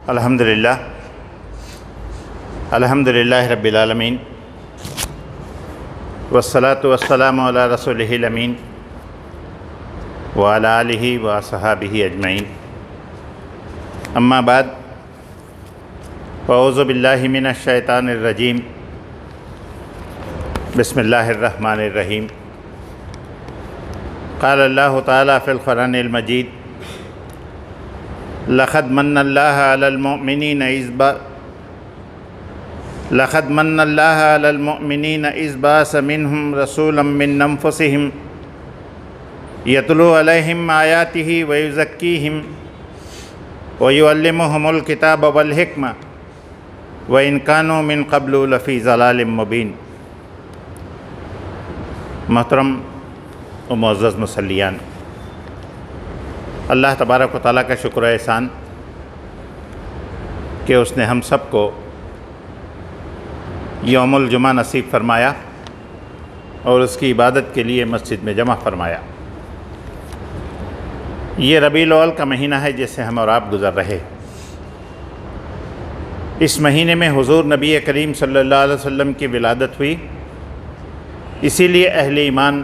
الحمدللہ رب العالمین والصلاة والسلام علی رسولہ الامین وعلی آلہ واصحابہ اجمعین، اما بعد فاعوذ باللہ من الشیطان الرجیم، بسم اللہ الرحمن الرحیم۔ قال اللہ تعالیٰ فی القرآن المجید: لقد من اللہ علی المؤمنین اذ بعث منہم رسولا من انفسہم یتلو علیہم آیاتہ ویزکیہم ویعلمہم الکتاب والحکمہ وإن كانوا من قبل لفی ضلال مبین۔ محترم و معزز مصلیان، اللہ تبارک و تعالیٰ کا شکر و احسان کہ اس نے ہم سب کو یوم الجمعہ نصیب فرمایا اور اس کی عبادت کے لیے مسجد میں جمع فرمایا۔ یہ ربیع الاول کا مہینہ ہے جس سے ہم اور آپ گزر رہے۔ اس مہینے میں حضور نبی کریم صلی اللہ علیہ وسلم کی ولادت ہوئی، اسی لیے اہل ایمان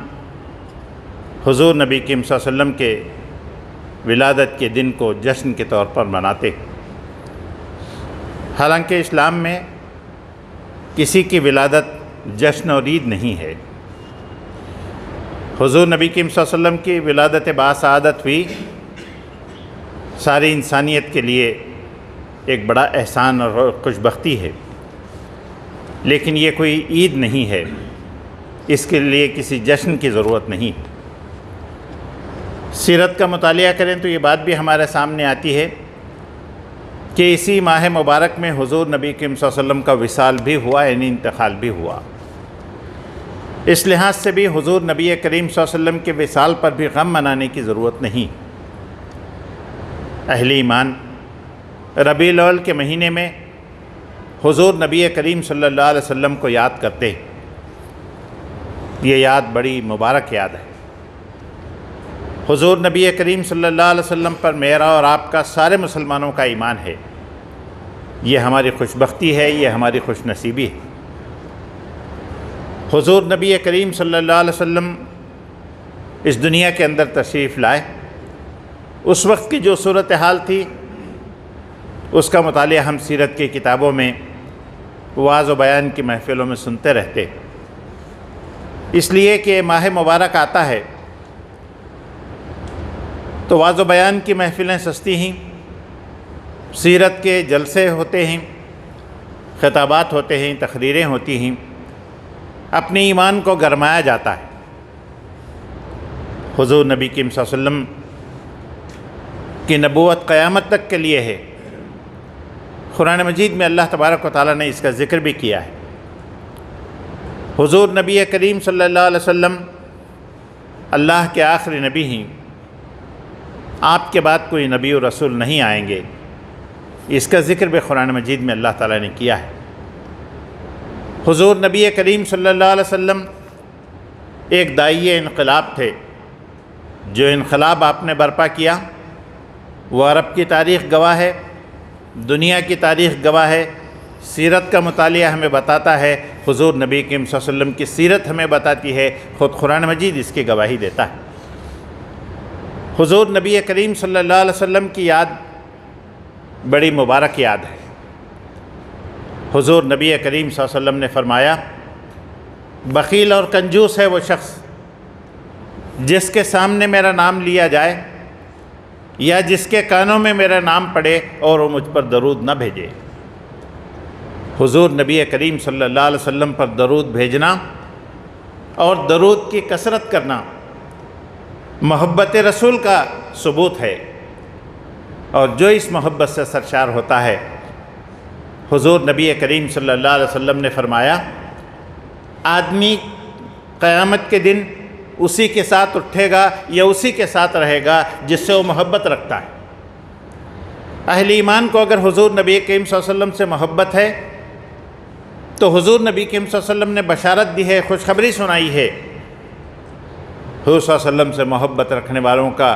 حضور نبی کریم صلی اللہ علیہ وسلم کے ولادت کے دن کو جشن کے طور پر مناتے۔ حالانکہ اسلام میں کسی کی ولادت جشن اور عید نہیں ہے۔ حضور نبی کریم صلی اللہ علیہ وسلم کی ولادت باسعادت ہوئی، ساری انسانیت کے لیے ایک بڑا احسان اور خوشبختی ہے، لیکن یہ کوئی عید نہیں ہے، اس کے لیے کسی جشن کی ضرورت نہیں۔ سیرت کا مطالعہ کریں تو یہ بات بھی ہمارے سامنے آتی ہے کہ اسی ماہ مبارک میں حضور نبی کریم صلی اللہ علیہ وسلم کا وصال بھی ہوا، یعنی انتقال بھی ہوا۔ اس لحاظ سے بھی حضور نبی کریم صلی اللہ علیہ وسلم کے وصال پر بھی غم منانے کی ضرورت نہیں۔ اہل ایمان ربیع الاول کے مہینے میں حضور نبی کریم صلی اللہ علیہ وسلم کو یاد کرتے۔ یہ یاد بڑی مبارک یاد ہے۔ حضور نبی کریم صلی اللہ علیہ وسلم پر میرا اور آپ کا سارے مسلمانوں کا ایمان ہے۔ یہ ہماری خوش بختی ہے، یہ ہماری خوش نصیبی ہے۔ حضور نبی کریم صلی اللہ علیہ وسلم اس دنیا کے اندر تشریف لائے، اس وقت کی جو صورتحال تھی اس کا مطالعہ ہم سیرت کی کتابوں میں وعظ و بیان کی محفلوں میں سنتے رہتے، اس لیے کہ ماہ مبارک آتا ہے تو وعظ و بیان کی محفلیں سستی ہیں، سیرت کے جلسے ہوتے ہیں، خطابات ہوتے ہیں، تقریریں ہوتی ہیں، اپنے ایمان کو گرمایا جاتا ہے۔ حضور نبی کریم صلی اللہ علیہ وسلم کی نبوت قیامت تک کے لیے ہے۔ قرآن مجید میں اللہ تبارک و تعالیٰ نے اس کا ذکر بھی کیا ہے۔ حضور نبی کریم صلی اللہ علیہ وسلم اللہ کے آخری نبی ہیں، آپ کے بعد کوئی نبی و رسول نہیں آئیں گے، اس کا ذکر بھی قرآن مجید میں اللہ تعالیٰ نے کیا ہے۔ حضور نبی کریم صلی اللہ علیہ وسلم ایک داعی انقلاب تھے۔ جو انقلاب آپ نے برپا کیا وہ عرب کی تاریخ گواہ ہے، دنیا کی تاریخ گواہ ہے، سیرت کا مطالعہ ہمیں بتاتا ہے، حضور نبی کریم صلی اللہ علیہ وسلم کی سیرت ہمیں بتاتی ہے، خود قرآن مجید اس کی گواہی دیتا ہے۔ حضور نبی کریم صلی اللہ علیہ وسلم کی یاد بڑی مبارک یاد ہے۔ حضور نبی کریم صلی اللہ علیہ وسلم نے فرمایا: بخیل اور کنجوس ہے وہ شخص جس کے سامنے میرا نام لیا جائے یا جس کے کانوں میں میرا نام پڑے اور وہ مجھ پر درود نہ بھیجے۔ حضور نبی کریم صلی اللہ علیہ وسلم پر درود بھیجنا اور درود کی کثرت کرنا محبت رسول کا ثبوت ہے، اور جو اس محبت سے سرشار ہوتا ہے، حضور نبی کریم صلی اللہ علیہ وسلم نے فرمایا: آدمی قیامت کے دن اسی کے ساتھ اٹھے گا یا اسی کے ساتھ رہے گا جس سے وہ محبت رکھتا ہے۔ اہل ایمان کو اگر حضور نبی کریم صلی اللہ علیہ وسلم سے محبت ہے تو حضور نبی کریم صلی اللہ علیہ وسلم نے بشارت دی ہے، خوشخبری سنائی ہے۔ حضور صلی اللہ علیہ وسلم سے محبت رکھنے والوں کا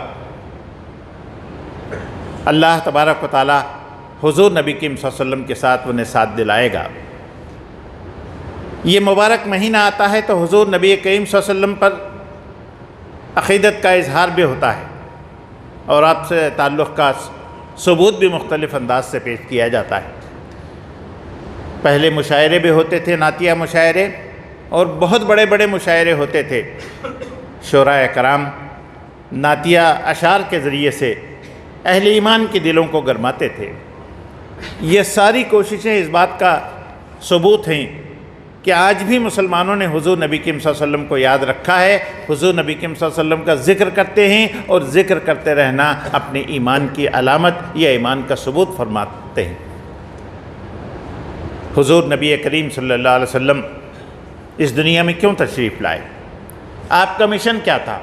اللہ تبارک و تعالیٰ حضور نبی کریم صلی اللہ علیہ وسلم کے ساتھ انہیں ساتھ دلائے گا۔ یہ مبارک مہینہ آتا ہے تو حضور نبی کریم صلی اللہ علیہ وسلم پر عقیدت کا اظہار بھی ہوتا ہے اور آپ سے تعلق کا ثبوت بھی مختلف انداز سے پیش کیا جاتا ہے۔ پہلے مشاعرے بھی ہوتے تھے، نعتیہ مشاعرے، اور بہت بڑے بڑے مشاعرے ہوتے تھے۔ شعراء کرام نعتیہ اشعار کے ذریعے سے اہل ایمان کے دلوں کو گرماتے تھے۔ یہ ساری کوششیں اس بات کا ثبوت ہیں کہ آج بھی مسلمانوں نے حضور نبی کریم صلی اللہ علیہ وسلم کو یاد رکھا ہے، حضور نبی کریم صلی اللہ علیہ وسلم کا ذکر کرتے ہیں، اور ذکر کرتے رہنا اپنے ایمان کی علامت یا ایمان کا ثبوت فرماتے ہیں۔ حضور نبی کریم صلی اللہ علیہ وسلم اس دنیا میں کیوں تشریف لائے؟ آپ کا مشن کیا تھا؟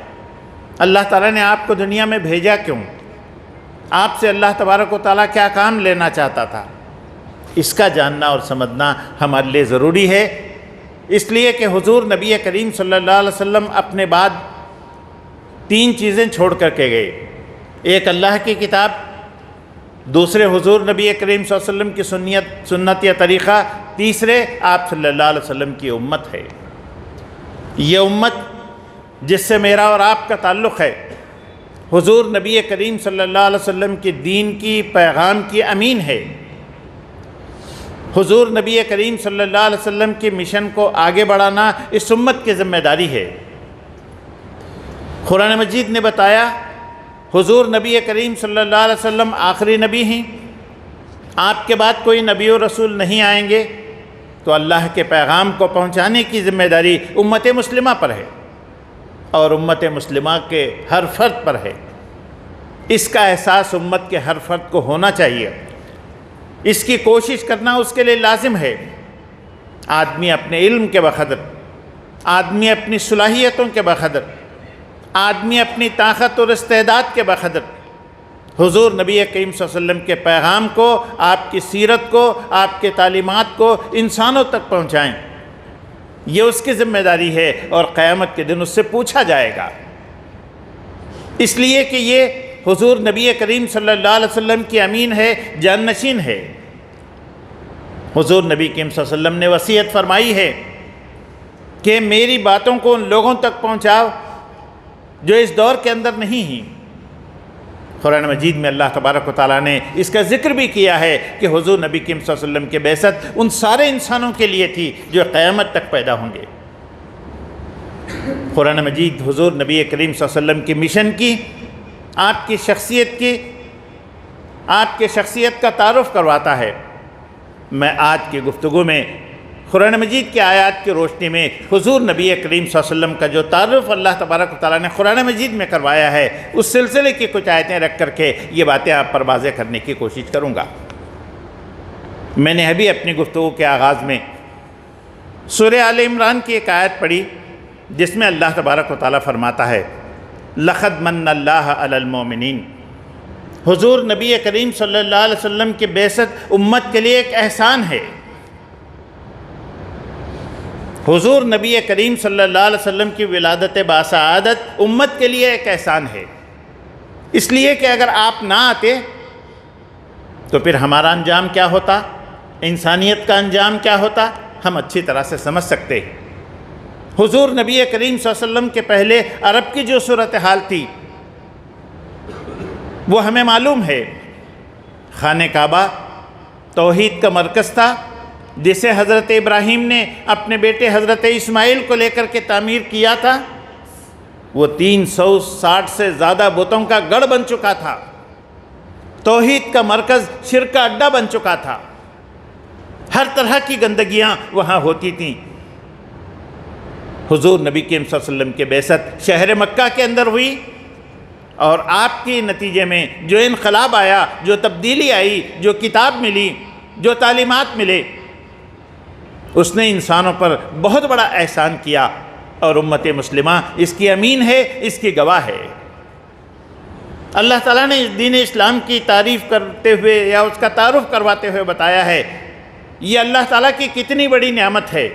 اللہ تعالیٰ نے آپ کو دنیا میں بھیجا کیوں؟ آپ سے اللہ تبارک و تعالیٰ کیا کام لینا چاہتا تھا؟ اس کا جاننا اور سمجھنا ہمارے لیے ضروری ہے، اس لیے کہ حضور نبی کریم صلی اللہ علیہ وسلم اپنے بعد 3 چیزیں چھوڑ کر کے گئے۔ ایک اللہ کی کتاب، دوسرے حضور نبی کریم صلی اللہ علیہ وسلم کی سنت یا طریقہ، تیسرے آپ صلی اللہ علیہ وسلم کی امت ہے۔ یہ امت جس سے میرا اور آپ کا تعلق ہے، حضور نبی کریم صلی اللہ علیہ وسلم کے دین کی، پیغام کی امین ہے۔ حضور نبی کریم صلی اللہ علیہ وسلم کے مشن کو آگے بڑھانا اس امت کی ذمہ داری ہے۔ قرآن مجید نے بتایا حضور نبی کریم صلی اللہ علیہ وسلم آخری نبی ہیں، آپ کے بعد کوئی نبی و رسول نہیں آئیں گے، تو اللہ کے پیغام کو پہنچانے کی ذمہ داری امت مسلمہ پر ہے اور امت مسلمہ کے ہر فرد پر ہے۔ اس کا احساس امت کے ہر فرد کو ہونا چاہیے، اس کی کوشش کرنا اس کے لیے لازم ہے۔ آدمی اپنے علم کے بقدر، آدمی اپنی صلاحیتوں کے بقدر، آدمی اپنی طاقت اور استعداد کے بقدر حضور نبی کریم صلی اللہ علیہ وسلم کے پیغام کو، آپ کی سیرت کو، آپ کے تعلیمات کو انسانوں تک پہنچائیں۔ یہ اس کی ذمہ داری ہے اور قیامت کے دن اس سے پوچھا جائے گا، اس لیے کہ یہ حضور نبی کریم صلی اللہ علیہ وسلم کی امین ہے، جانشین ہے۔ حضور نبی کریم صلی اللہ علیہ وسلم نے وصیت فرمائی ہے کہ میری باتوں کو ان لوگوں تک پہنچاؤ جو اس دور کے اندر نہیں ہیں۔ قرآن مجید میں اللہ تبارک و تعالیٰ نے اس کا ذکر بھی کیا ہے کہ حضور نبی کریم صلی اللہ علیہ وسلم کی بعثت ان سارے انسانوں کے لیے تھی جو قیامت تک پیدا ہوں گے۔ قرآن مجید حضور نبی کریم صلی اللہ علیہ وسلم کی مشن کی، آپ کی شخصیت کی، آپ کے شخصیت کا تعارف کرواتا ہے۔ میں آج کی گفتگو میں قرآن مجید کی آیات کی روشنی میں حضور نبی کریم صلی اللہ علیہ وسلم کا جو تعارف اللہ تبارک و تعالیٰ نے قرآن مجید میں کروایا ہے، اس سلسلے کی کچھ آیتیں رکھ کر کے یہ باتیں آپ پر واضح کرنے کی کوشش کروں گا۔ میں نے ابھی اپنی گفتگو کے آغاز میں سورہ آل عمران کی ایک آیت پڑھی جس میں اللہ تبارک و تعالیٰ فرماتا ہے لَقَدْ مَنَّ اللَّهَ عَلَى الْمُؤْمِنِينَ۔ حضور نبی کریم صلی اللہ علیہ وسلم کی بعثت امت کے لیے ایک احسان ہے۔ حضور نبی کریم صلی اللہ علیہ وسلم کی ولادت باسعادت امت کے لیے ایک احسان ہے، اس لیے کہ اگر آپ نہ آتے تو پھر ہمارا انجام کیا ہوتا، انسانیت کا انجام کیا ہوتا، ہم اچھی طرح سے سمجھ سکتے ہیں۔ حضور نبی کریم صلی اللہ علیہ وسلم کے پہلے عرب کی جو صورتحال تھی وہ ہمیں معلوم ہے۔ خانہ کعبہ توحید کا مرکز تھا جسے حضرت ابراہیم نے اپنے بیٹے حضرت اسماعیل کو لے کر کے تعمیر کیا تھا۔ وہ 360 سے زیادہ بتوں کا گڑھ بن چکا تھا، توحید کا مرکز، شرک کا اڈا بن چکا تھا، ہر طرح کی گندگیاں وہاں ہوتی تھیں۔ حضور نبی کریم صلی اللہ علیہ وسلم کے بعثت شہر مکہ کے اندر ہوئی، اور آپ کے نتیجے میں جو انقلاب آیا، جو تبدیلی آئی، جو کتاب ملی، جو تعلیمات ملے، اس نے انسانوں پر بہت بڑا احسان کیا، اور امت مسلمہ اس کی امین ہے، اس کی گواہ ہے۔ اللہ تعالیٰ نے اس دین اسلام کی تعریف کرتے ہوئے یا اس کا تعارف کرواتے ہوئے بتایا ہے یہ اللہ تعالیٰ کی کتنی بڑی نعمت ہے۔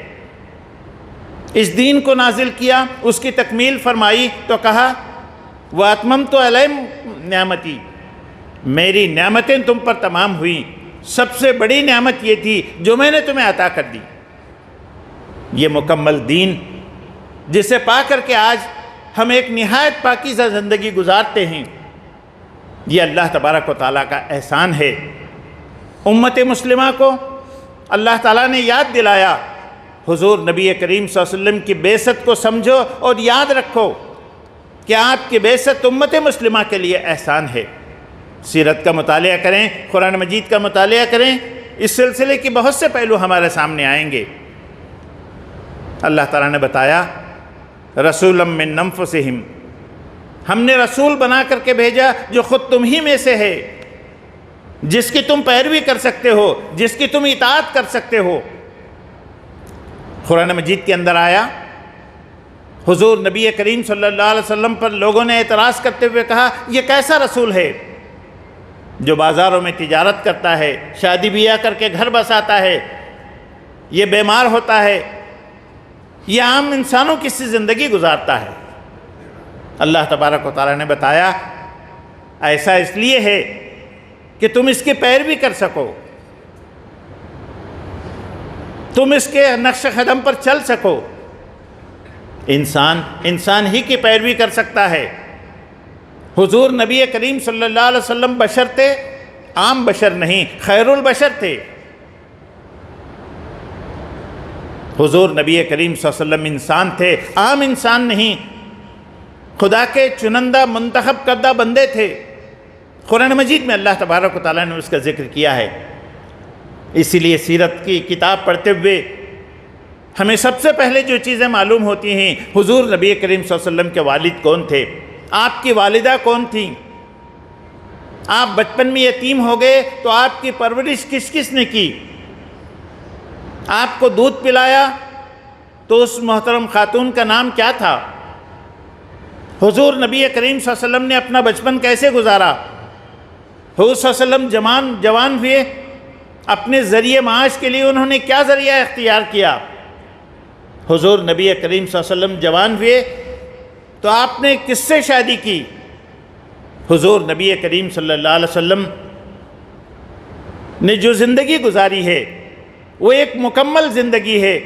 اس دین کو نازل کیا، اس کی تکمیل فرمائی تو کہا وَأَتْمَمْتُ عَلَيْكُمْ نعمتی، میری نعمتیں تم پر تمام ہوئیں، سب سے بڑی نعمت یہ تھی جو میں نے تمہیں عطا کر دی، یہ مکمل دین جسے پا کر کے آج ہم ایک نہایت پاکیزہ زندگی گزارتے ہیں، یہ اللہ تبارک و تعالیٰ کا احسان ہے۔ امت مسلمہ کو اللہ تعالیٰ نے یاد دلایا، حضور نبی کریم صلی اللہ علیہ وسلم کی بعثت کو سمجھو اور یاد رکھو کہ آپ کی بعثت امت مسلمہ کے لیے احسان ہے۔ سیرت کا مطالعہ کریں، قرآن مجید کا مطالعہ کریں، اس سلسلے کی بہت سے پہلو ہمارے سامنے آئیں گے۔ اللہ تعالیٰ نے بتایا رسولا من انفسہم، ہم نے رسول بنا کر کے بھیجا جو خود تم ہی میں سے ہے، جس کی تم پیروی کر سکتے ہو، جس کی تم اطاعت کر سکتے ہو۔ قرآن مجید کے اندر آیا، حضور نبی کریم صلی اللہ علیہ وسلم پر لوگوں نے اعتراض کرتے ہوئے کہا یہ کیسا رسول ہے جو بازاروں میں تجارت کرتا ہے، شادی بیاہ کر کے گھر بساتا ہے، یہ بیمار ہوتا ہے، یہ عام انسانوں کی سی زندگی گزارتا ہے۔ اللہ تبارک و تعالیٰ نے بتایا ایسا اس لیے ہے کہ تم اس کی پیروی کر سکو، تم اس کے نقش قدم پر چل سکو۔ انسان ہی کی پیروی کر سکتا ہے۔ حضور نبی کریم صلی اللہ علیہ وسلم بشر تھے، عام بشر نہیں، خیر البشر تھے۔ حضور نبی کریم صلی اللہ علیہ وسلم انسان تھے، عام انسان نہیں، خدا کے چنندہ منتخب کردہ بندے تھے۔ قرآن مجید میں اللہ تبارک و تعالیٰ نے اس کا ذکر کیا ہے۔ اسی لیے سیرت کی کتاب پڑھتے ہوئے ہمیں سب سے پہلے جو چیزیں معلوم ہوتی ہیں، حضور نبی کریم صلی اللہ علیہ وسلم کے والد کون تھے، آپ کی والدہ کون تھیں، آپ بچپن میں یتیم ہو گئے تو آپ کی پرورش کس کس نے کی، آپ کو دودھ پلایا تو اس محترم خاتون کا نام کیا تھا، حضور نبی کریم صلی اللہ علیہ وسلم نے اپنا بچپن کیسے گزارا، حضور صلی اللہ علیہ وسلم جوان ہوئے، اپنے ذریعے معاش کے لیے انہوں نے کیا ذریعہ اختیار کیا۔ حضور نبی کریم صلی اللہ علیہ وسلم جوان ہوئے تو آپ نے کس سے شادی کی۔ حضور نبی کریم صلی اللہ علیہ وسلم نے جو زندگی گزاری ہے وہ ایک مکمل زندگی ہے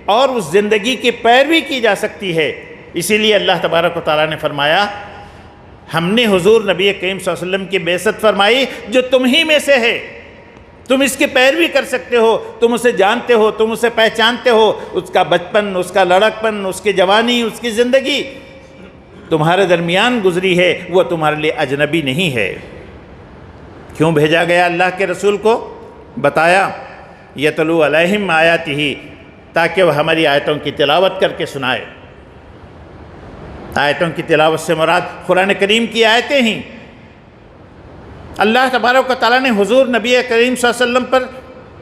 اور اس زندگی کی پیروی کی جا سکتی ہے۔ اسی لیے اللہ تبارک و تعالیٰ نے فرمایا ہم نے حضور نبی کریم صلی اللہ علیہ وسلم کی بعثت فرمائی جو تم ہی میں سے ہے، تم اس کی پیروی کر سکتے ہو، تم اسے جانتے ہو، تم اسے پہچانتے ہو، اس کا بچپن، اس کا لڑکپن، اس کی جوانی، اس کی زندگی تمہارے درمیان گزری ہے، وہ تمہارے لیے اجنبی نہیں ہے۔ کیوں بھیجا گیا اللہ کے رسول کو؟ بتایا یتلو علیہم آیاتہ، تاکہ وہ ہماری آیتوں کی تلاوت کر کے سنائے۔ آیتوں کی تلاوت سے مراد قرآن کریم کی آیتیں ہیں۔ اللہ تبارک و تعالیٰ نے حضور نبی کریم صلی اللہ علیہ وسلم پر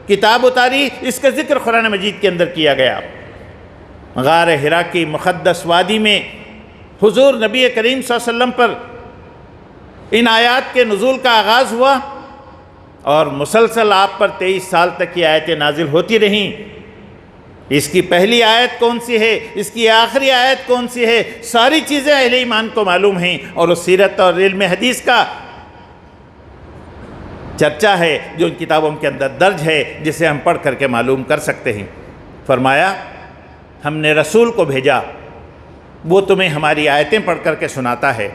کتاب اتاری، اس کا ذکر قرآن مجید کے اندر کیا گیا۔ غار حرا کی مقدس وادی میں حضور نبی کریم صلی اللہ علیہ وسلم پر ان آیات کے نزول کا آغاز ہوا اور مسلسل آپ پر 23 سال تک یہ آیتیں نازل ہوتی رہیں۔ اس کی پہلی آیت کون سی ہے، اس کی آخری آیت کون سی ہے، ساری چیزیں اہل ایمان کو معلوم ہیں، اور اس سیرت اور علم حدیث کا چرچا ہے جو ان کتابوں کے اندر درج ہے، جسے ہم پڑھ کر کے معلوم کر سکتے ہیں۔ فرمایا ہم نے رسول کو بھیجا، وہ تمہیں ہماری آیتیں پڑھ کر کے سناتا ہے۔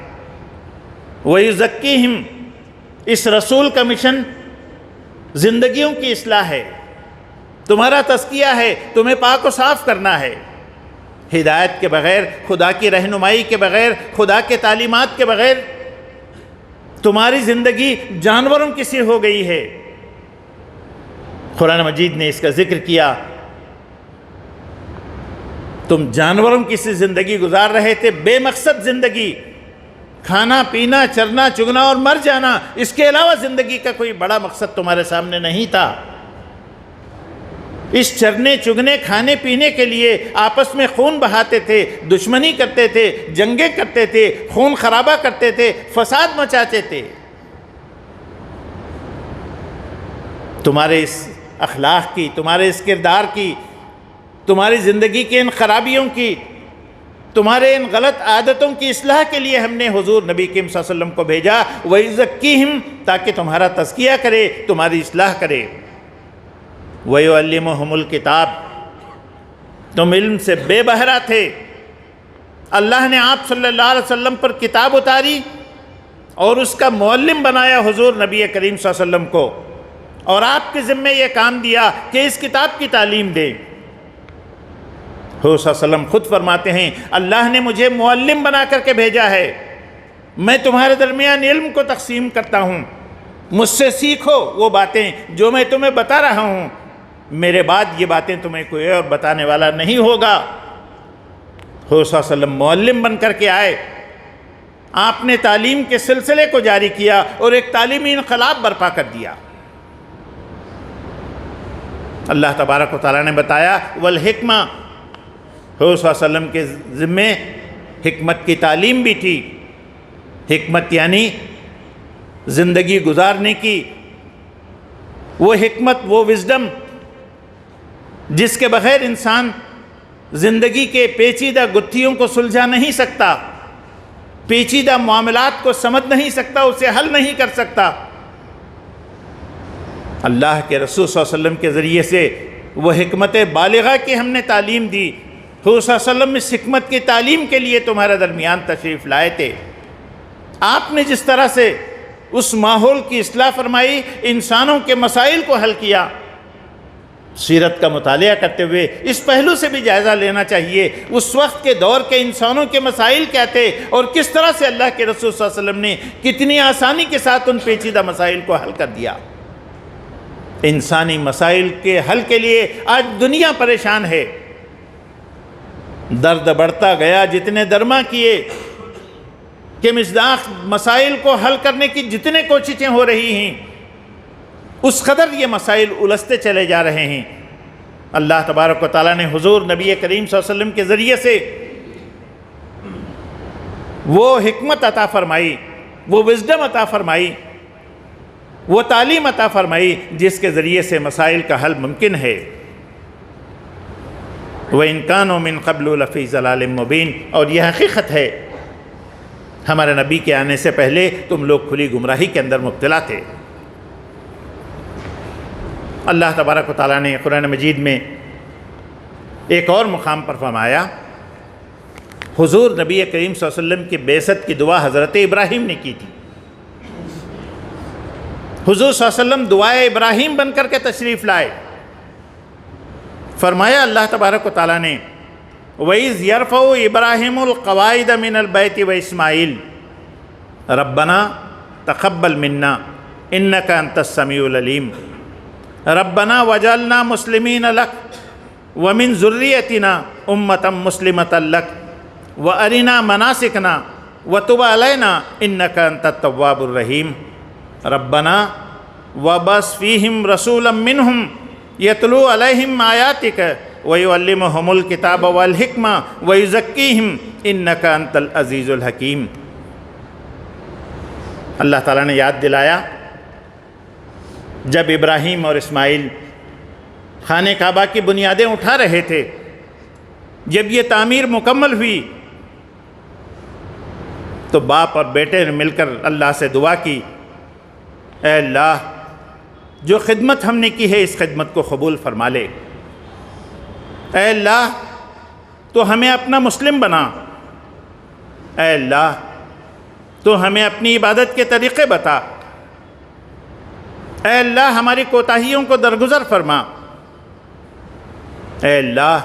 وَيُزَكِّيهِمْ، اس رسول کا مشن زندگیوں کی اصلاح ہے، تمہارا تزکیہ ہے، تمہیں پاک و صاف کرنا ہے۔ ہدایت کے بغیر، خدا کی رہنمائی کے بغیر، خدا کے تعلیمات کے بغیر تمہاری زندگی جانوروں کی سی ہو گئی ہے۔ قرآن مجید نے اس کا ذکر کیا، تم جانوروں کی سی زندگی گزار رہے تھے، بے مقصد زندگی، کھانا پینا چرنا چگنا اور مر جانا، اس کے علاوہ زندگی کا کوئی بڑا مقصد تمہارے سامنے نہیں تھا۔ اس چرنے چگنے کھانے پینے کے لیے آپس میں خون بہاتے تھے، دشمنی کرتے تھے، جنگیں کرتے تھے، خون خرابہ کرتے تھے، فساد مچاتے تھے۔ تمہارے اس اخلاق کی، تمہارے اس کردار کی، تمہاری زندگی کے ان خرابیوں کی تمہارے ان غلط عادتوں کی اصلاح کے لیے ہم نے حضور نبی کریم صلی اللہ علیہ وسلم کو بھیجا، وَيُزَكِّيهِمْ، تاکہ تمہارا تزکیہ کرے، تمہاری اصلاح کرے، وَيُعَلِّمُهُمُ الْكِتَابَ، تم علم سے بے بہرا تھے، اللہ نے آپ صلی اللہ علیہ وسلم پر کتاب اتاری اور اس کا معلم بنایا حضور نبی کریم صلی اللہ علیہ وسلم کو، اور آپ کے ذمہ یہ کام دیا کہ اس کتاب کی تعلیم دیں۔ حضور صلی اللہ علیہ وسلم خود فرماتے ہیں اللہ نے مجھے معلم بنا کر کے بھیجا ہے، میں تمہارے درمیان علم کو تقسیم کرتا ہوں، مجھ سے سیکھو وہ باتیں جو میں تمہیں بتا رہا ہوں، میرے بعد یہ باتیں تمہیں کوئی اور بتانے والا نہیں ہوگا۔ حضور صلی اللہ علیہ وسلم معلم بن کر کے آئے، آپ نے تعلیم کے سلسلے کو جاری کیا اور ایک تعلیمی انقلاب برپا کر دیا۔ اللہ تبارک و تعالیٰ نے بتایا والحکمہ، حضور صلی اللہ علیہ وسلم کے ذمے حکمت کی تعلیم بھی تھی۔ حکمت یعنی زندگی گزارنے کی وہ حکمت، وہ وزڈم جس کے بغیر انسان زندگی کے پیچیدہ گتھیوں کو سلجھا نہیں سکتا، پیچیدہ معاملات کو سمجھ نہیں سکتا، اسے حل نہیں کر سکتا۔ اللہ کے رسول صلی اللہ علیہ وسلم کے ذریعے سے وہ حکمت بالغہ کی ہم نے تعلیم دی۔ حضور صلی اللہ علیہ وسلم اس حکمت کی تعلیم کے لیے تمہارے درمیان تشریف لائے تھے۔ آپ نے جس طرح سے اس ماحول کی اصلاح فرمائی، انسانوں کے مسائل کو حل کیا، سیرت کا مطالعہ کرتے ہوئے اس پہلو سے بھی جائزہ لینا چاہیے اس وقت کے دور کے انسانوں کے مسائل کیا تھے اور کس طرح سے اللہ کے رسول صلی اللہ علیہ وسلم نے کتنی آسانی کے ساتھ ان پیچیدہ مسائل کو حل کر دیا۔ انسانی مسائل کے حل کے لیے آج دنیا پریشان ہے، درد بڑھتا گیا، جتنے درما کیے کہ مصداق مسائل کو حل کرنے کی جتنے کوششیں ہو رہی ہیں اس قدر یہ مسائل الجھتے چلے جا رہے ہیں۔ اللہ تبارک و تعالیٰ نے حضور نبی کریم صلی اللہ علیہ وسلم کے ذریعے سے وہ حکمت عطا فرمائی، وہ وزڈم عطا فرمائی، وہ تعلیم عطا فرمائی جس کے ذریعے سے مسائل کا حل ممکن ہے۔ وَإِن كَانُوا مِن قَبْلُ لَفِي ضَلَالٍ مُبِينٍ، اور یہ حقیقت ہے ہمارے نبی کے آنے سے پہلے تم لوگ کھلی گمراہی کے اندر مبتلا تھے۔ اللہ تبارک و تعالیٰ نے قرآن مجید میں ایک اور مقام پر فرمایا، حضور نبی کریم صلی اللہ علیہ وسلم کی بعثت کی دعا حضرت ابراہیم نے کی تھی۔ حضور صلی اللہ علیہ وسلم دعائے ابراہیم بن کر کے تشریف لائے۔ فرمایا اللہ تبارک و تعالیٰ نے وَإِذْ يَرْفَعُ إِبْرَاهِيمُ الْقَوَاعِدَ مِنَ الْبَيْتِ وَإِسْمَاعِيلُ رَبَّنَا تَقَبَّلْ مِنَّا إِنَّكَ أَنْتَ السَّمِيعُ الْعَلِيمُ رَبَّنَا وَاجْعَلْنَا مُسْلِمِينَ لَكَ وَمِنْ ذُرِّيَّتِنَا أُمَّةً مُسْلِمَةً لَكَ وَأَرِنَا مَنَاسِكَنَا وَتُبْ عَلَيْنَا إِنَّكَ أَنْتَ التَّوَّابُ الرَّحِيمُ رَبَّنَا وَبَعِثْ فِيهِمْ رَسُولًا مِّنْهُمْ يَتْلُو عَلَيْهِمْ آيَاتِكَ وَيُعَلِّمُهُمُ الْكِتَابَ وَالْحِكْمَةَ وَيُزَكِّيهِمْ إِنَّكَ أَنْتَ الْعَزِيزُ الْحَكِيمُ۔ اللہ تعالیٰ نے یاد دلایا جب ابراہیم اور اسماعیل خانہ کعبہ کی بنیادیں اٹھا رہے تھے، جب یہ تعمیر مکمل ہوئی تو باپ اور بیٹے نے مل کر اللہ سے دعا کی، اے اللہ جو خدمت ہم نے کی ہے اس خدمت کو قبول فرما لے، اے اللہ تو ہمیں اپنا مسلم بنا، اے اللہ تو ہمیں اپنی عبادت کے طریقے بتا، اے اللہ ہماری کوتاہیوں کو درگزر فرما، اے اللہ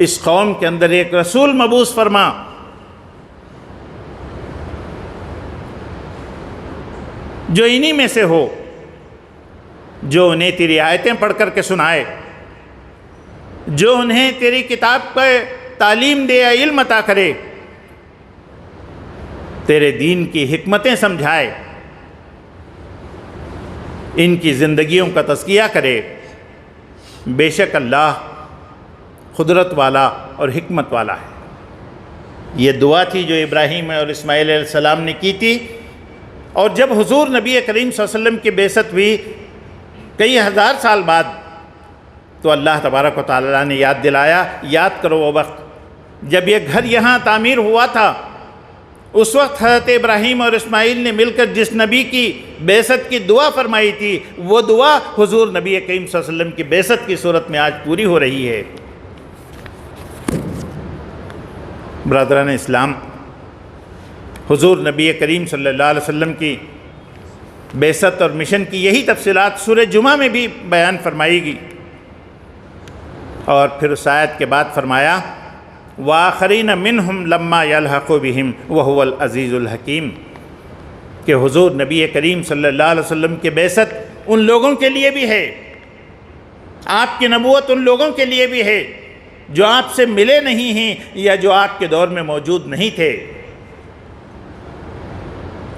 اس قوم کے اندر ایک رسول مبعوث فرما جو انہی میں سے ہو، جو انہیں تیری آیتیں پڑھ کر کے سنائے، جو انہیں تیری کتاب پر تعلیم دے، علم عطا کرے، تیرے دین کی حکمتیں سمجھائے، ان کی زندگیوں کا تزکیہ کرے۔ بے شک اللہ قدرت والا اور حکمت والا ہے۔ یہ دعا تھی جو ابراہیم اور اسماعیل علیہ السلام نے کی تھی، اور جب حضور نبی کریم صلی اللہ علیہ وسلم کی بعثت ہوئی کئی ہزار سال بعد، تو اللہ تبارک و تعالیٰ نے یاد دلایا، یاد کرو وہ وقت جب یہ گھر یہاں تعمیر ہوا تھا اس وقت حضرت ابراہیم اور اسماعیل نے مل کر جس نبی کی بعثت کی دعا فرمائی تھی وہ دعا حضور نبی کریم صلی اللہ علیہ وسلم کی بعثت کی صورت میں آج پوری ہو رہی ہے۔ برادران اسلام، حضور نبی کریم صلی اللہ علیہ وسلم کی بعثت اور مشن کی یہی تفصیلات سورہ جمعہ میں بھی بیان فرمائی گئی، اور پھر اس آیت کے بعد فرمایا وَآخَرِينَ مِنْهُمْ لَمَّا يَلْحَقُ بِهِمْ وَهُوَ الْعَزِيزُ الْحَكِيمُ، کہ حضور نبی کریم صلی اللہ علیہ وسلم کی بعثت ان لوگوں کے لیے بھی ہے، آپ کی نبوت ان لوگوں کے لیے بھی ہے جو آپ سے ملے نہیں ہیں یا جو آپ کے دور میں موجود نہیں تھے۔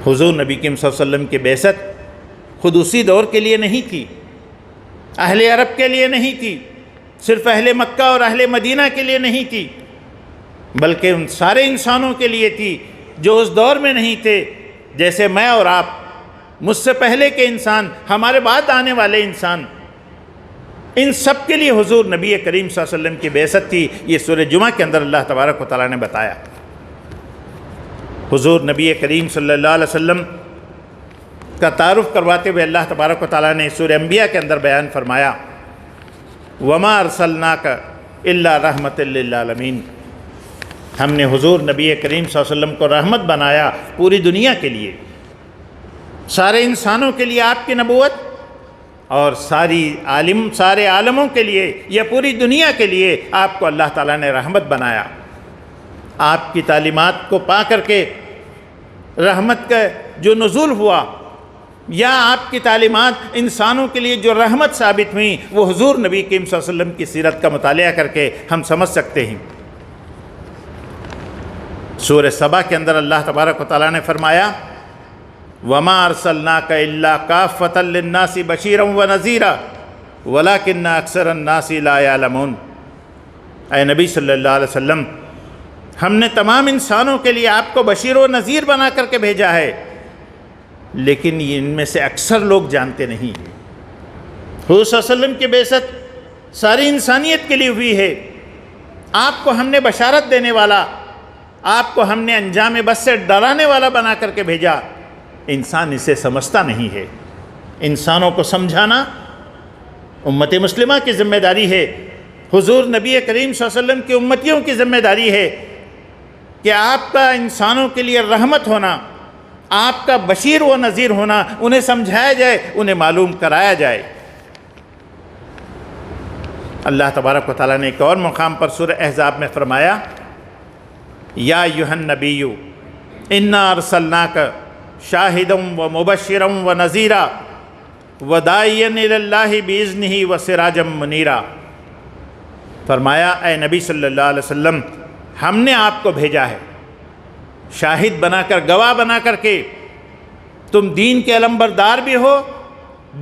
حضور نبی کریم صلی اللہ علیہ وسلم کی بعثت خود اسی دور کے لیے نہیں تھی، اہل عرب کے لیے نہیں تھی، صرف اہل مکہ اور اہل مدینہ کے لیے نہیں تھی، بلکہ ان سارے انسانوں کے لیے تھی جو اس دور میں نہیں تھے، جیسے میں اور آپ، مجھ سے پہلے کے انسان، ہمارے بعد آنے والے انسان، ان سب کے لیے حضور نبی کریم صلی اللہ علیہ وسلم کی بعثت تھی۔ یہ سورہ جمعہ کے اندر اللہ تبارک و تعالیٰ نے بتایا۔ حضور نبی کریم صلی اللہ علیہ وسلم کا تعارف کرواتے ہوئے اللہ تبارک و تعالیٰ نے سورہ انبیاء کے اندر بیان فرمایا وَمَا أَرْسَلْنَاكَ إِلَّا رَحْمَةً لِّلْعَالَمِينَ، ہم نے حضور نبی کریم صلی اللہ علیہ وسلم کو رحمت بنایا پوری دنیا کے لیے، سارے انسانوں کے لیے آپ کی نبوت، اور سارے عالموں کے لیے یا پوری دنیا کے لیے آپ کو اللہ تعالیٰ نے رحمت بنایا۔ آپ کی تعلیمات کو پا کر کے رحمت کا جو نزول ہوا، یا آپ کی تعلیمات انسانوں کے لیے جو رحمت ثابت ہوئیں، وہ حضور نبی کریم صلی اللہ علیہ وسلم کی سیرت کا مطالعہ کر کے ہم سمجھ سکتے ہیں۔ سورہ سبا کے اندر اللہ تبارک و تعالیٰ نے فرمایا وَمَا أَرْسَلْنَاكَ إِلَّا كَافَّةً لِلنَّاسِ بَشِيرًا وَنَذِيرًا وَلَكِنَّ أَكْثَرَ النَّاسِ لَا يَعْلَمُونَ، اے نبی صلی اللہ علیہ وسلم، ہم نے تمام انسانوں کے لیے آپ کو بشیر و نذیر بنا کر کے بھیجا ہے، لیکن ان میں سے اکثر لوگ جانتے نہیں۔ حضور صلی اللہ علیہ وسلم کی بعثت ساری انسانیت کے لیے ہوئی ہے، آپ کو ہم نے بشارت دینے والا، آپ کو ہم نے انجام بس سے ڈرانے والا بنا کر کے بھیجا، انسان اسے سمجھتا نہیں ہے۔ انسانوں کو سمجھانا امت مسلمہ کی ذمہ داری ہے، حضور نبی کریم صلی اللہ علیہ وسلم کی امتیوں کی ذمہ داری ہے کہ آپ کا انسانوں کے لیے رحمت ہونا، آپ کا بشیر و نذیر ہونا، انہیں سمجھایا جائے، انہیں معلوم کرایا جائے۔ اللہ تبارک و تعالیٰ نے ایک اور مقام پر سورہ احزاب میں فرمایا یا ایھا النبی انا ارسلناک شاہدا ومبشرا ونذیرا وداعیا الی اللہ باذنہ وسراجا منیرا، فرمایا اے نبی صلی اللہ علیہ وسلم، ہم نے آپ کو بھیجا ہے شاہد بنا کر، گواہ بنا کر کے، تم دین کے علمبردار بھی ہو،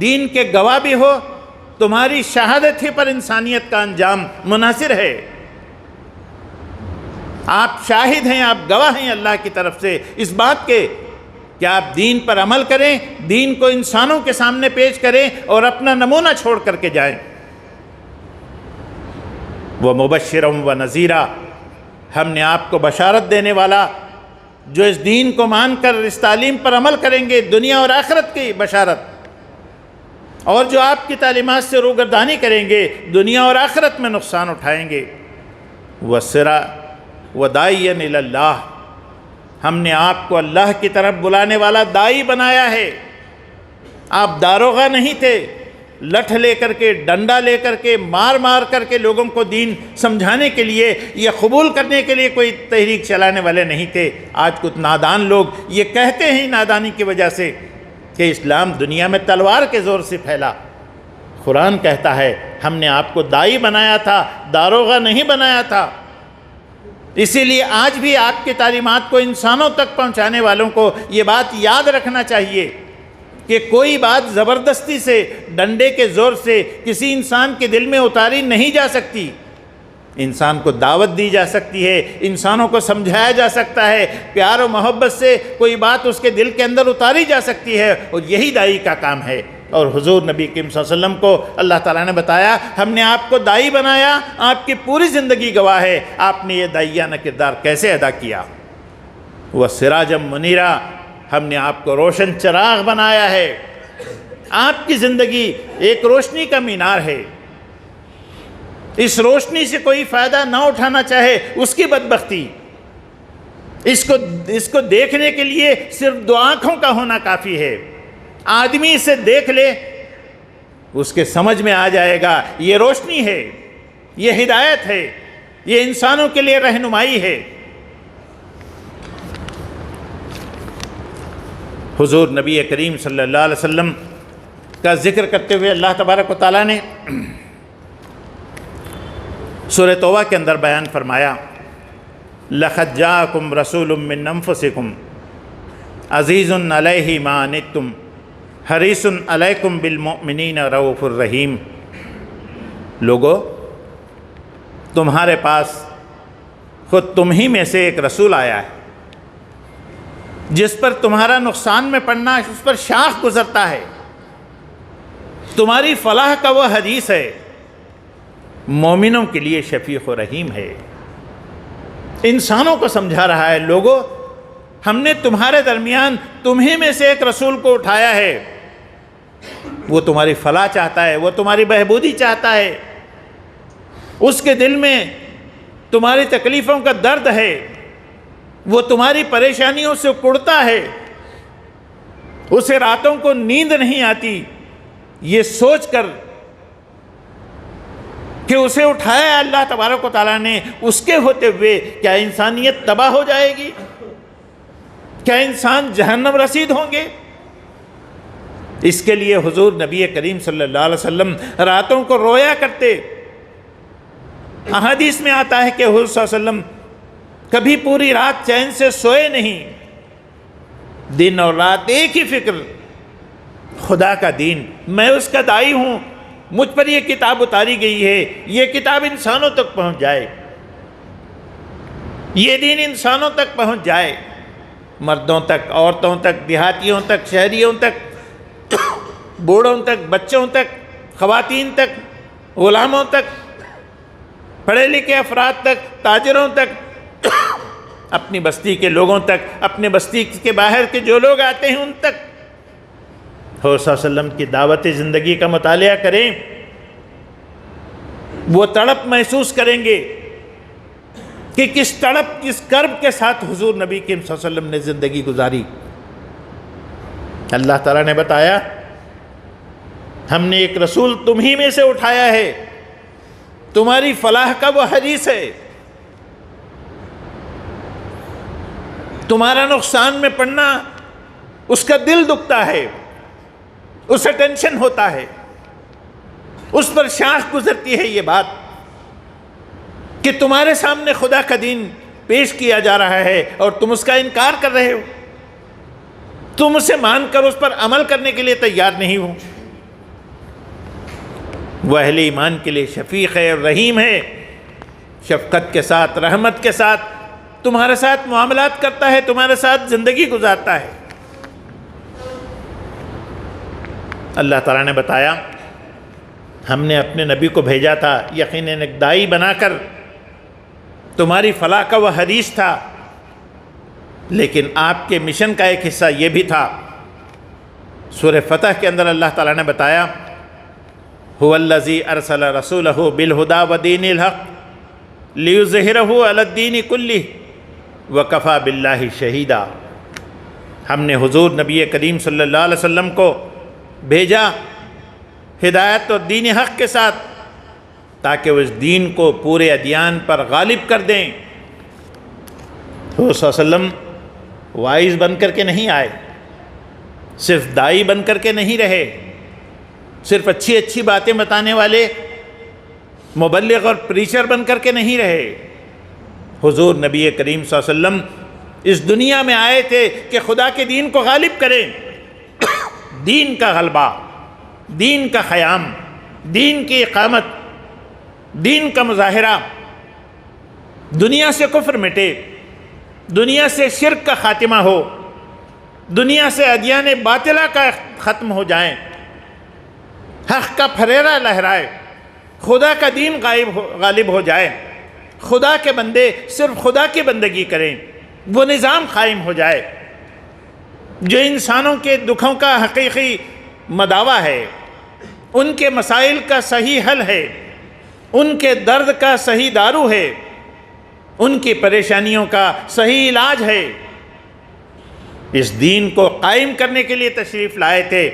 دین کے گواہ بھی ہو، تمہاری شہادت ہی پر انسانیت کا انجام منحصر ہے۔ آپ شاہد ہیں، آپ گواہ ہیں اللہ کی طرف سے اس بات کے کہ آپ دین پر عمل کریں، دین کو انسانوں کے سامنے پیش کریں اور اپنا نمونہ چھوڑ کر کے جائیں۔ وَمُبَشِّرًا وَنَذِيرًا، ہم نے آپ کو بشارت دینے والا، جو اس دین کو مان کر اس تعلیم پر عمل کریں گے، دنیا اور آخرت کی بشارت، اور جو آپ کی تعلیمات سے روگردانی کریں گے، دنیا اور آخرت میں نقصان اٹھائیں گے۔ وَدَاعِيًا إِلَى اللَّهِ، ہم نے آپ کو اللہ کی طرف بلانے والا داعی بنایا ہے۔ آپ داروغہ نہیں تھے، لٹھ لے کر کے، ڈنڈا لے کر کے، مار مار کر کے لوگوں کو دین سمجھانے کے لیے یا قبول کرنے کے لیے کوئی تحریک چلانے والے نہیں تھے۔ آج کچھ نادان لوگ یہ کہتے ہیں نادانی کی وجہ سے کہ اسلام دنیا میں تلوار کے زور سے پھیلا۔ قرآن کہتا ہے ہم نے آپ کو داعی بنایا تھا، داروغہ نہیں بنایا تھا۔ اسی لیے آج بھی آپ کی تعلیمات کو انسانوں تک پہنچانے والوں کو یہ بات یاد رکھنا چاہیے کہ کوئی بات زبردستی سے، ڈنڈے کے زور سے کسی انسان کے دل میں اتاری نہیں جا سکتی۔ انسان کو دعوت دی جا سکتی ہے، انسانوں کو سمجھایا جا سکتا ہے، پیار و محبت سے کوئی بات اس کے دل کے اندر اتاری جا سکتی ہے، اور یہی داعی کا کام ہے اور حضور نبی کریم صلی اللہ علیہ وسلم کو اللہ تعالیٰ نے بتایا ہم نے آپ کو داعی بنایا، آپ کی پوری زندگی گواہ ہے آپ نے یہ داعیانہ کردار کیسے ادا کیا۔ وَسِرَاجًا مُنِيرًا، ہم نے آپ کو روشن چراغ بنایا ہے۔ آپ کی زندگی ایک روشنی کا مینار ہے، اس روشنی سے کوئی فائدہ نہ اٹھانا چاہے اس کی بدبختی، اس کو دیکھنے کے لیے صرف دو آنکھوں کا ہونا کافی ہے۔ آدمی اسے دیکھ لے اس کے سمجھ میں آ جائے گا یہ روشنی ہے، یہ ہدایت ہے، یہ انسانوں کے لیے رہنمائی ہے۔ حضور نبی کریم صلی اللہ علیہ وسلم کا ذکر کرتے ہوئے اللہ تبارک و تعالیٰ نے سورہ توبہ کے اندر بیان فرمایا لَقَدْ جَاءَكُمْ رَسُولٌ مِّنْ أَنفُسِكُمْ عَزِيزٌ عَلَيْهِ مَا عَنِتُّمْ حَرِيصٌ عَلَيْكُمْ بِالْمُؤْمِنِينَ رَءُوفٌ رَحِيمٌ۔ لوگو، تمہارے پاس خود تم ہی میں سے ایک رسول آیا ہے جس پر تمہارا نقصان میں پڑنا اس پر شاخ گزرتا ہے، تمہاری فلاح کا وہ حدیث ہے، مومنوں کے لیے شفیق و رحیم ہے۔ انسانوں کو سمجھا رہا ہے لوگو ہم نے تمہارے درمیان تمہیں میں سے ایک رسول کو اٹھایا ہے، وہ تمہاری فلاح چاہتا ہے، وہ تمہاری بہبودی چاہتا ہے، اس کے دل میں تمہاری تکلیفوں کا درد ہے، وہ تمہاری پریشانیوں سے کڑتا ہے، اسے راتوں کو نیند نہیں آتی یہ سوچ کر کہ اسے اٹھایا اللہ تبارک و تعالیٰ نے، اس کے ہوتے ہوئے کیا انسانیت تباہ ہو جائے گی؟ کیا انسان جہنم رسید ہوں گے؟ اس کے لیے حضور نبی کریم صلی اللہ علیہ وسلم راتوں کو رویا کرتے۔ احادیث میں آتا ہے کہ حضور صلی اللہ علیہ وسلم کبھی پوری رات چین سے سوئے نہیں، دن اور رات ایک ہی فکر، خدا کا دین، میں اس کا داعی ہوں، مجھ پر یہ کتاب اتاری گئی ہے، یہ کتاب انسانوں تک پہنچ جائے، یہ دین انسانوں تک پہنچ جائے، مردوں تک، عورتوں تک، دیہاتیوں تک، شہریوں تک، بوڑھوں تک، بچوں تک، خواتین تک، غلاموں تک، پڑھے لکھے افراد تک، تاجروں تک، اپنی بستی کے لوگوں تک، اپنے بستی کے باہر کے جو لوگ آتے ہیں ان تک حضور صلی اللہ علیہ وسلم کی دعوت زندگی کا مطالعہ کریں، وہ تڑپ محسوس کریں گے کہ کس تڑپ، کس کرب کے ساتھ حضور نبی کریم صلی اللہ علیہ وسلم نے زندگی گزاری۔ اللہ تعالیٰ نے بتایا ہم نے ایک رسول تم ہی میں سے اٹھایا ہے، تمہاری فلاح کا وہ حدیث ہے، تمہارا نقصان میں پڑنا اس کا دل دکھتا ہے، اسے ٹینشن ہوتا ہے، اس پر شاخ گزرتی ہے یہ بات کہ تمہارے سامنے خدا کا دین پیش کیا جا رہا ہے اور تم اس کا انکار کر رہے ہو، تم اسے مان کر اس پر عمل کرنے کے لیے تیار نہیں ہو۔ وہ اہل ایمان کے لیے شفیق ہے اور رحیم ہے، شفقت کے ساتھ، رحمت کے ساتھ تمہارے ساتھ معاملات کرتا ہے، تمہارے ساتھ زندگی گزارتا ہے۔ اللہ تعالیٰ نے بتایا ہم نے اپنے نبی کو بھیجا تھا یقیناً ایک داعی بنا کر، تمہاری فلاح کا وہ حدیث تھا، لیکن آپ کے مشن کا ایک حصہ یہ بھی تھا۔ سورہ فتح کے اندر اللہ تعالیٰ نے بتایا هو الذی ارسل رسولہ بالہدی ودین الحق لیظہرہ علی الدین کلہ وکفی باللہ شہیدا۔ ہم نے حضور نبی کریم صلی اللہ علیہ وسلم کو بھیجا ہدایت اور دین حق کے ساتھ تاکہ وہ اس دین کو پورے ادیان پر غالب کر دیں۔ حضور صلی اللہ علیہ وسلم وائز بن کر کے نہیں آئے، صرف داعی بن کر کے نہیں رہے، صرف اچھی اچھی باتیں بتانے والے مبلغ اور پریچر بن کر کے نہیں رہے۔ حضور نبی کریم صلی اللہ علیہ وسلم اس دنیا میں آئے تھے کہ خدا کے دین کو غالب کریں، دین کا غلبہ، دین کا قیام، دین کی اقامت، دین کا مظاہرہ، دنیا سے کفر مٹے، دنیا سے شرک کا خاتمہ ہو، دنیا سے ادیان باطلہ کا ختم ہو جائیں، حق کا پھریرا لہرائے، خدا کا دین غالب ہو جائے، خدا کے بندے صرف خدا کی بندگی کریں، وہ نظام قائم ہو جائے جو انسانوں کے دکھوں کا حقیقی مداوا ہے، ان کے مسائل کا صحیح حل ہے، ان کے درد کا صحیح دارو ہے، ان کی پریشانیوں کا صحیح علاج ہے۔ اس دین کو قائم کرنے کے لیے تشریف لائے تھے۔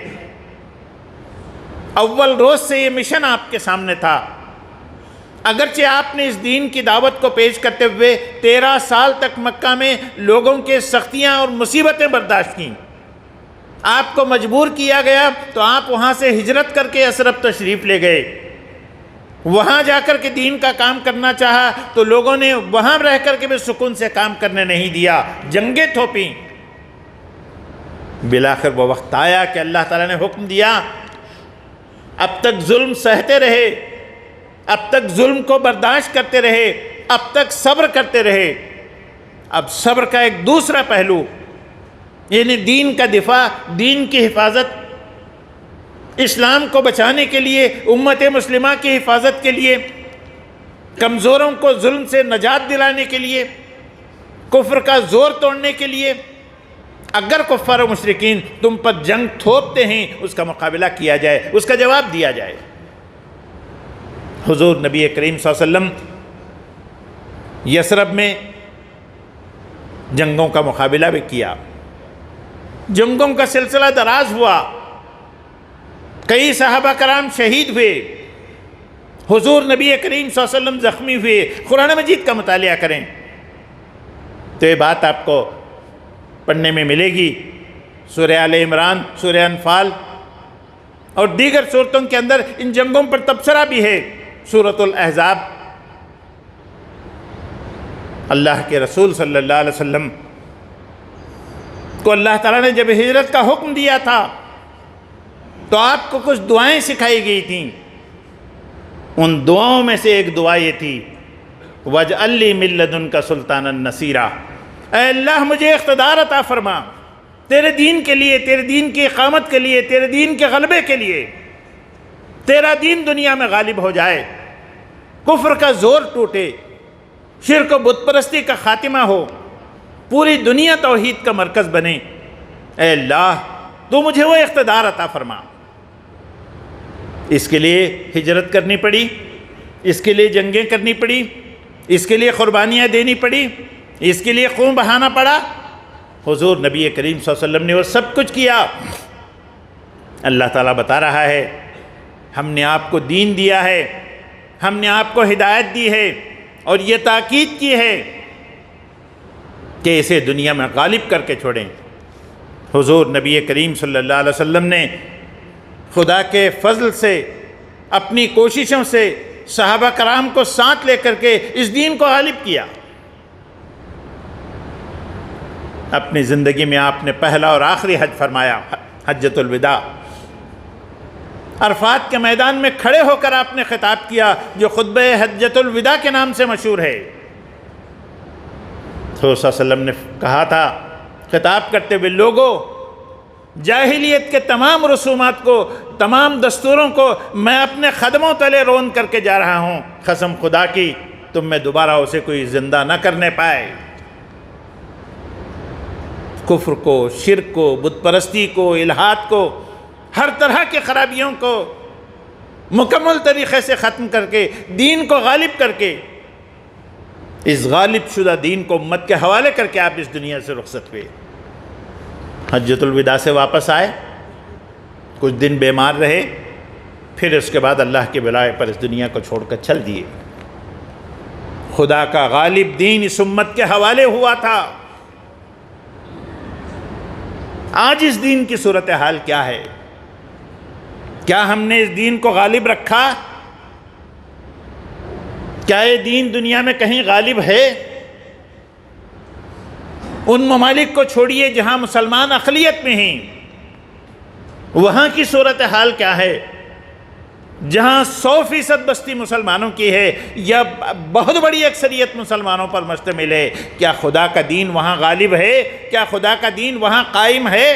اول روز سے یہ مشن آپ کے سامنے تھا۔ اگرچہ آپ نے اس دین کی دعوت کو پیش کرتے ہوئے 13 سال تک مکہ میں لوگوں کے سختیاں اور مصیبتیں برداشت کیں، آپ کو مجبور کیا گیا تو آپ وہاں سے ہجرت کر کے یثرب تشریف لے گئے، وہاں جا کر کے دین کا کام کرنا چاہا تو لوگوں نے وہاں رہ کر کے بھی سکون سے کام کرنے نہیں دیا، جنگیں تھوپیں۔ بالآخر وہ وقت آیا کہ اللہ تعالیٰ نے حکم دیا، اب تک ظلم سہتے رہے، اب تک ظلم کو برداشت کرتے رہے، اب تک صبر کرتے رہے، اب صبر کا ایک دوسرا پہلو، یعنی دین کا دفاع، دین کی حفاظت، اسلام کو بچانے کے لیے، امت مسلمہ کی حفاظت کے لیے، کمزوروں کو ظلم سے نجات دلانے کے لیے، کفر کا زور توڑنے کے لیے، اگر کفار و مشرکین تم پر جنگ تھوپتے ہیں اس کا مقابلہ کیا جائے، اس کا جواب دیا جائے۔ حضور نبی کریم صلی اللہ علیہ وسلم یثرب میں جنگوں کا مقابلہ بھی کیا، جنگوں کا سلسلہ دراز ہوا، کئی صحابہ کرام شہید ہوئے، حضور نبی کریم صلی اللہ علیہ وسلم زخمی ہوئے۔ قرآن مجید کا مطالعہ کریں تو یہ بات آپ کو پڑھنے میں ملے گی۔ سورہ آل عمران، سورہ انفال اور دیگر صورتوں کے اندر ان جنگوں پر تبصرہ بھی ہے۔ سورۃ الاحزاب، اللہ کے رسول صلی اللہ علیہ وسلم کو اللہ تعالیٰ نے جب ہجرت کا حکم دیا تھا تو آپ کو کچھ دعائیں سکھائی گئی تھیں، ان دعاؤں میں سے ایک دعا یہ تھی، وَاجْعَلْ لِي مِن لَّدُنْكَ سُلْطَانًا نَصِيرًا، اے اللہ مجھے اقتدار عطا فرما تیرے دین کے لیے، تیرے دین کی اقامت کے لیے، تیرے دین کے غلبے کے لیے، تیرا دین دنیا میں غالب ہو جائے، کفر کا زور ٹوٹے، شرک و بت پرستی کا خاتمہ ہو، پوری دنیا توحید کا مرکز بنے۔ اے اللہ تو مجھے وہ اقتدار عطا فرما۔ اس کے لیے ہجرت کرنی پڑی، اس کے لیے جنگیں کرنی پڑی، اس کے لیے قربانیاں دینی پڑی، اس کے لیے خون بہانا پڑا۔ حضور نبی کریم صلی اللہ علیہ وسلم نے وہ سب کچھ کیا۔ اللہ تعالیٰ بتا رہا ہے، ہم نے آپ کو دین دیا ہے، ہم نے آپ کو ہدایت دی ہے اور یہ تاکید کی ہے کہ اسے دنیا میں غالب کر کے چھوڑیں۔ حضور نبی کریم صلی اللہ علیہ وسلم نے خدا کے فضل سے، اپنی کوششوں سے صحابہ کرام کو ساتھ لے کر کے اس دین کو غالب کیا۔ اپنی زندگی میں آپ نے پہلا اور آخری حج فرمایا، حجۃ الوداع۔ عرفات کے میدان میں کھڑے ہو کر آپ نے خطاب کیا جو خطبہ حجۃ الوداع کے نام سے مشہور ہے۔ تو صلی اللہ علیہ وسلم نے کہا تھا خطاب کرتے ہوئے، لوگوں جاہلیت کے تمام رسومات کو، تمام دستوروں کو میں اپنے قدموں تلے رون کر کے جا رہا ہوں، قسم خدا کی تم میں دوبارہ اسے کوئی زندہ نہ کرنے پائے۔ کفر کو، شرک کو، بت پرستی کو، الہات کو، ہر طرح کی خرابیوں کو مکمل طریقے سے ختم کر کے، دین کو غالب کر کے، اس غالب شدہ دین کو امت کے حوالے کر کے آپ اس دنیا سے رخصت ہوئے۔ حجۃ الوداع سے واپس آئے، کچھ دن بیمار رہے، پھر اس کے بعد اللہ کے بلائے پر اس دنیا کو چھوڑ کر چل دیے۔ خدا کا غالب دین اس امت کے حوالے ہوا تھا۔ آج اس دین کی صورتحال کیا ہے؟ کیا ہم نے اس دین کو غالب رکھا؟ کیا یہ دین دنیا میں کہیں غالب ہے؟ ان ممالک کو چھوڑیے جہاں مسلمان اقلیت میں ہیں، وہاں کی صورتحال کیا ہے؟ جہاں 100% بستی مسلمانوں کی ہے یا بہت بڑی اکثریت مسلمانوں پر مشتمل ہے، کیا خدا کا دین وہاں غالب ہے؟ کیا خدا کا دین وہاں قائم ہے؟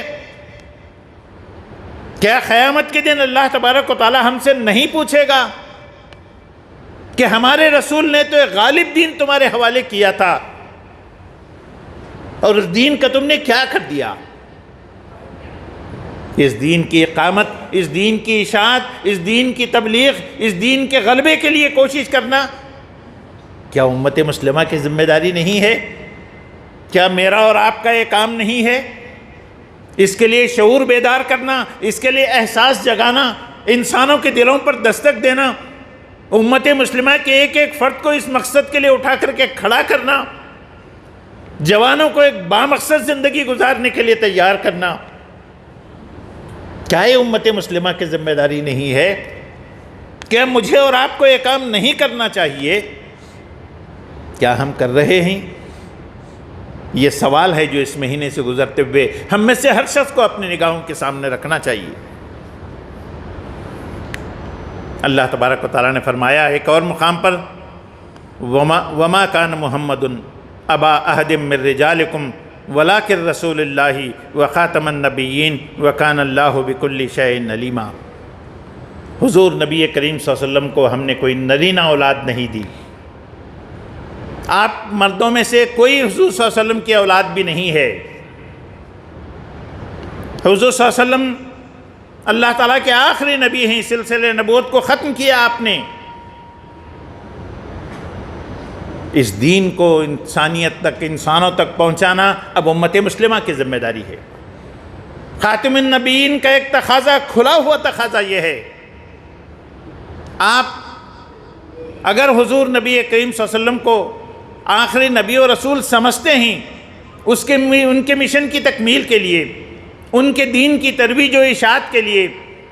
کیا قیامت کے دن اللہ تبارک و تعالی ہم سے نہیں پوچھے گا کہ ہمارے رسول نے تو ایک غالب دین تمہارے حوالے کیا تھا اور اس دین کا تم نے کیا کر دیا؟ اس دین کی اقامت، اس دین کی اشاعت، اس دین کی تبلیغ، اس دین کے غلبے کے لیے کوشش کرنا کیا امت مسلمہ کی ذمہ داری نہیں ہے؟ کیا میرا اور آپ کا یہ کام نہیں ہے؟ اس کے لیے شعور بیدار کرنا، اس کے لیے احساس جگانا، انسانوں کے دلوں پر دستک دینا، امت مسلمہ کے ایک ایک فرد کو اس مقصد کے لیے اٹھا کر کے کھڑا کرنا، جوانوں کو ایک بامقصد زندگی گزارنے کے لیے تیار کرنا، کیا یہ امت مسلمہ کی ذمہ داری نہیں ہے؟ کیا مجھے اور آپ کو یہ کام نہیں کرنا چاہیے؟ کیا ہم کر رہے ہیں؟ یہ سوال ہے جو اس مہینے سے گزرتے ہوئے ہم میں سے ہر شخص کو اپنی نگاہوں کے سامنے رکھنا چاہیے۔ اللہ تبارک و تعالیٰ نے فرمایا ایک اور مقام پر وما کان محمد ابا احد من رجالکم ولکن رسول اللہ وخاتم النبیین وکان اللہ بکل شیء علیما۔ حضور نبی کریم صلی اللہ علیہ وسلم کو ہم نے کوئی نرینہ اولاد نہیں دی، آپ مردوں میں سے کوئی حضور صلی اللہ علیہ وسلم کی اولاد بھی نہیں ہے۔ حضور صلی اللہ علیہ وسلم اللہ تعالیٰ کے آخری نبی ہیں، سلسلہ نبوت کو ختم کیا آپ نے۔ اس دین کو انسانیت تک، انسانوں تک پہنچانا اب امت مسلمہ کی ذمہ داری ہے۔ خاتم النبیین کا ایک تقاضا، کھلا ہوا تقاضا یہ ہے، آپ اگر حضور نبی کریم صلی اللہ علیہ وسلم کو آخری نبی و رسول سمجھتے ہیں، ان کے مشن کی تکمیل کے لیے، ان کے دین کی ترویج و اشاعت کے لیے،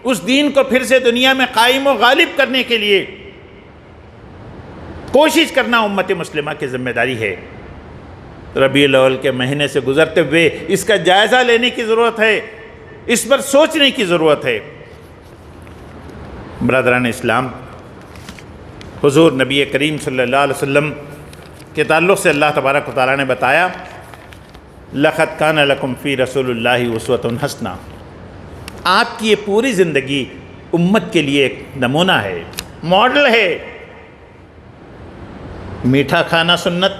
اس دین کو پھر سے دنیا میں قائم و غالب کرنے کے لیے کوشش کرنا امت مسلمہ کی ذمہ داری ہے۔ ربیع الاول کے مہینے سے گزرتے ہوئے اس کا جائزہ لینے کی ضرورت ہے، اس پر سوچنے کی ضرورت ہے۔ برادران اسلام، حضور نبی کریم صلی اللہ علیہ وسلم کے تعلق سے اللہ تبارک و تعالیٰ نے بتایا لَقَدْ كَانَ لَكُمْ فِي رَسُولِ اللَّهِ أُسْوَةٌ حَسَنَةٌ۔ آپ کی یہ پوری زندگی امت کے لیے ایک نمونہ ہے، ماڈل ہے۔ میٹھا کھانا سنت،